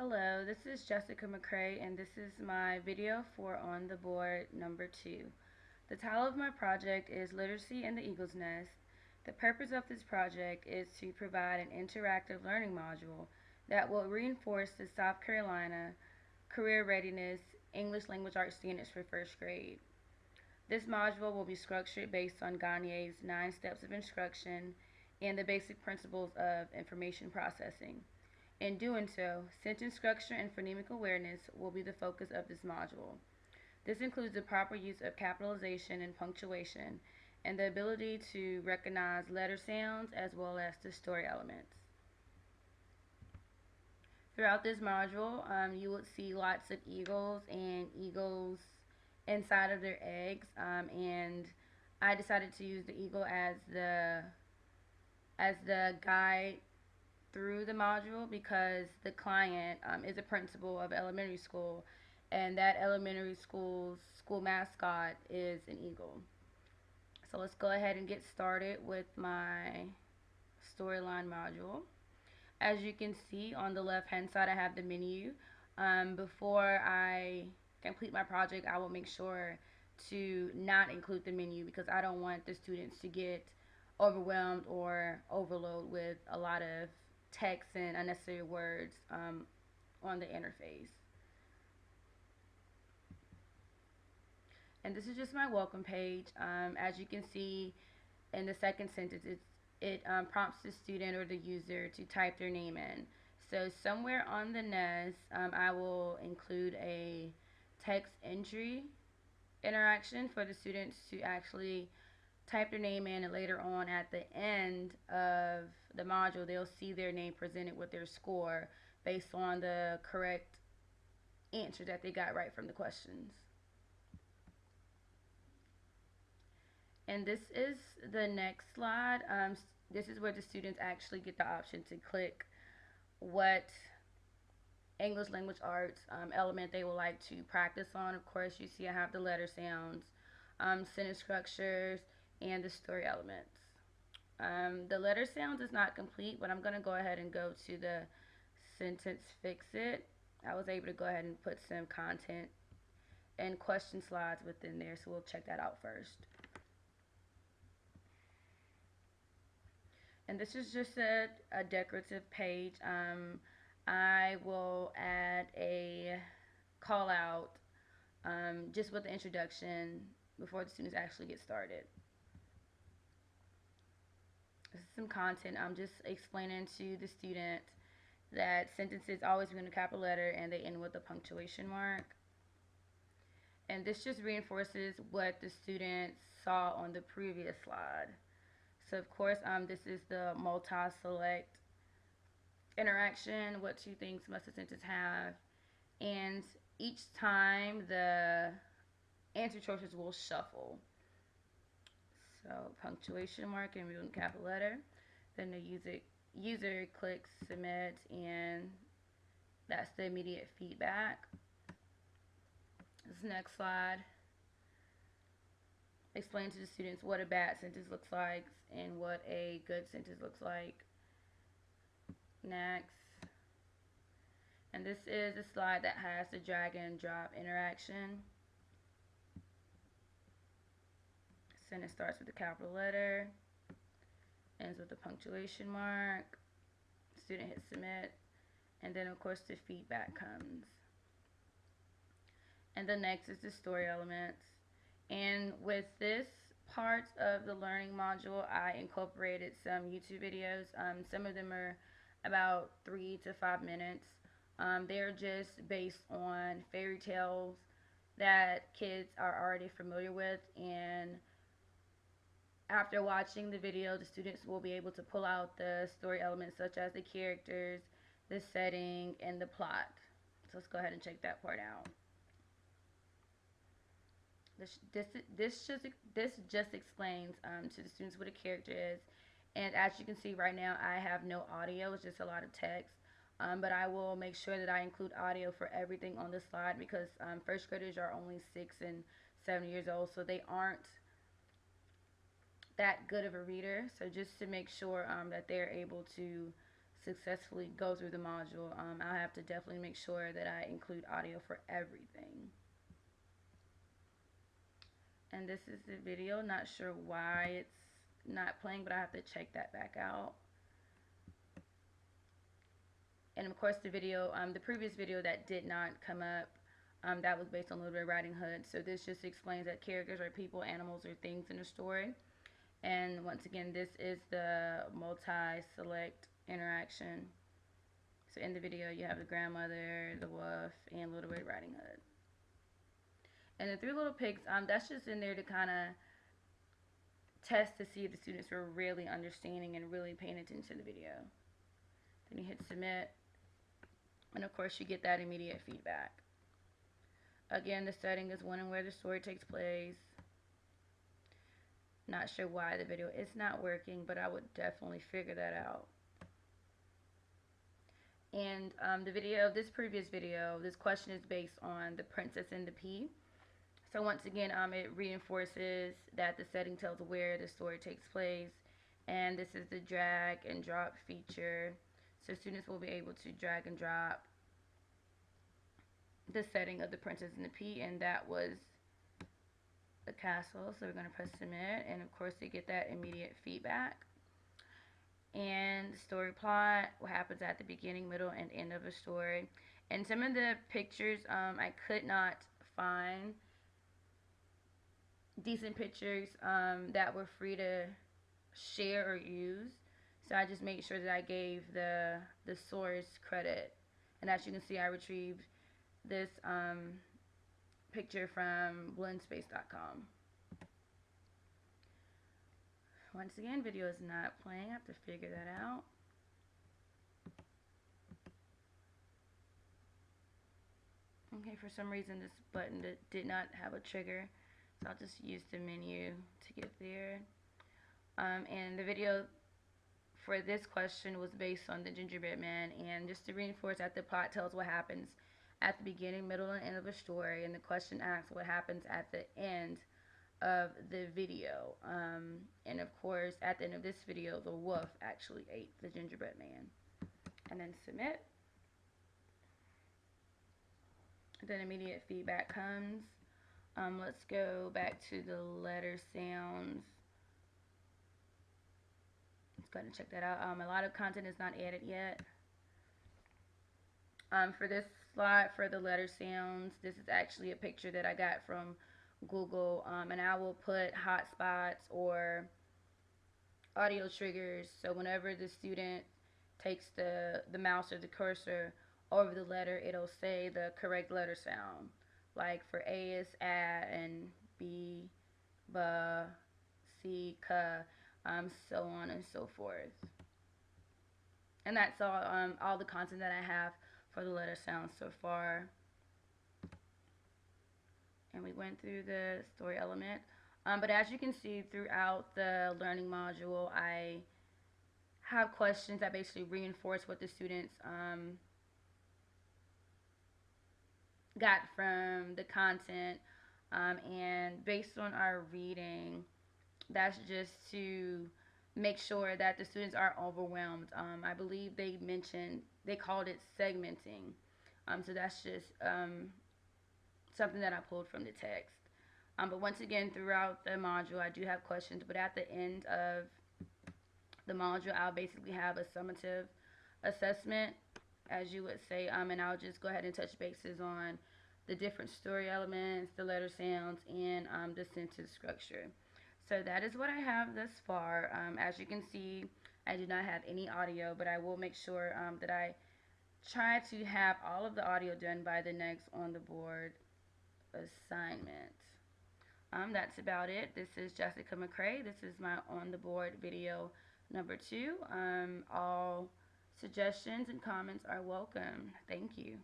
Hello, this is Jessica McCrae, and this is my video for On the Board number 2. The title of my project is Literacy in the Eagle's Nest. The purpose of this project is to provide an interactive learning module that will reinforce the South Carolina Career Readiness English Language Arts standards for first grade. This module will be structured based on Gagne's 9 steps of instruction and the basic principles of information processing. In doing so, sentence structure and phonemic awareness will be the focus of this module. This includes the proper use of capitalization and punctuation, and the ability to recognize letter sounds as well as the story elements. Throughout this module, you will see lots of eagles and eagles inside of their eggs, and I decided to use the eagle as the guide through the module because the client is a principal of elementary school, and that elementary school's school mascot is an eagle. So let's go ahead and get started with my storyline module. As you can see on the left hand side, I have the menu. Before I complete my project, I will make sure to not include the menu because I don't want the students to get overwhelmed or overload with a lot of text and unnecessary words on the interface. And this is just my welcome page. As you can see in the second sentence, it prompts the student or the user to type their name in. So somewhere on the nest, I will include a text entry interaction for the students to actually type their name in, and later on at the end of the module they'll see their name presented with their score based on the correct answer that they got right from the questions. And this is the next slide. This is where the students actually get the option to click what English language arts element they would like to practice on. Of course, you see I have the letter sounds, sentence structures, and the story elements. The letter sounds is not complete, but I'm going to go ahead and go to the sentence fix it. I was able to go ahead and put some content and question slides within there, so we'll check that out first. And this is just a decorative page. I will add a call out just with the introduction before the students actually get started. This is some content. I'm just explaining to the student that sentences always begin with a capital letter and they end with a punctuation mark. And this just reinforces what the students saw on the previous slide. So of course, this is the multi-select interaction. What two things must a sentence have? And each time the answer choices will shuffle. So punctuation mark and remove capital letter. Then the user clicks submit, and that's the immediate feedback. This next slide explains to the students what a bad sentence looks like and what a good sentence looks like. Next. And this is a slide that has the drag and drop interaction. Sentence starts with a capital letter, ends with a punctuation mark, student hits submit, and then of course the feedback comes. And the next is the story elements. And with this part of the learning module, I incorporated some YouTube videos. Some of them are about 3 to 5 minutes. They're just based on fairy tales that kids are already familiar with, and after watching the video, the students will be able to pull out the story elements such as the characters, the setting, and the plot. So let's go ahead and check that part out. This just explains to the students what a character is. And as you can see right now, I have no audio, it's just a lot of text. But I will make sure that I include audio for everything on this slide because first graders are only 6 and 7 years old, so they aren't that good of a reader. So just to make sure that they're able to successfully go through the module, I'll have to definitely make sure that I include audio for everything. And this is the video. Not sure why it's not playing, but I have to check that back out. And of course the video, the previous video that did not come up, that was based on Little Red Riding Hood. So this just explains that characters are people, animals, or things in a story. And once again, this is the multi-select interaction. So in the video, you have the grandmother, the wolf, and Little Red Riding Hood. And the three little pigs, that's just in there to kind of test to see if the students were really understanding and really paying attention to the video. Then you hit submit, and of course you get that immediate feedback. Again, the setting is when and where the story takes place. Not sure why the video is not working, but I would definitely figure that out. And the video, this previous video, this question is based on The Princess and the Pea. So once again, it reinforces that the setting tells where the story takes place, and this is the drag and drop feature. So students will be able to drag and drop the setting of The Princess and the Pea, and that was the castle. So we're going to press submit, and of course they get that immediate feedback. And the story plot, what happens at the beginning, middle, and end of a story. And some of the pictures, I could not find decent pictures that were free to share or use. So I just made sure that I gave the source credit. And as you can see, I retrieved this picture from blendspace.com. Once again, video is not playing. I have to figure that out. Okay, for some reason this button did not have a trigger, so I'll just use the menu to get there. And the video for this question was based on the Gingerbread Man, and just to reinforce that the plot tells what happens at the beginning, middle, and end of a story, and the question asks what happens at the end of the video. And of course, at the end of this video, the wolf actually ate the gingerbread man. And then submit. Then immediate feedback comes. Let's go back to the letter sounds. Let's go ahead and check that out. A lot of content is not added yet. For this slide, for the letter sounds, this is actually a picture that I got from Google, and I will put hotspots or audio triggers, so whenever the student takes the mouse or the cursor over the letter, it'll say the correct letter sound. Like for A is A, and B, B, C, K, so on and so forth. And that's all the content that I have for the letter sounds so far. And we went through the story element. But as you can see throughout the learning module, I have questions that basically reinforce what the students got from the content. And based on our reading, that's just to make sure that the students aren't overwhelmed. I believe they called it segmenting. So that's just something that I pulled from the text. But once again, throughout the module, I do have questions, but at the end of the module, I'll basically have a summative assessment, as you would say, and I'll just go ahead and touch bases on the different story elements, the letter sounds, and the sentence structure. So that is what I have thus far. As you can see, I do not have any audio, but I will make sure that I try to have all of the audio done by the next on the board assignment. That's about it. This is Jessica McCray. This is my on the board video number 2. All suggestions and comments are welcome. Thank you.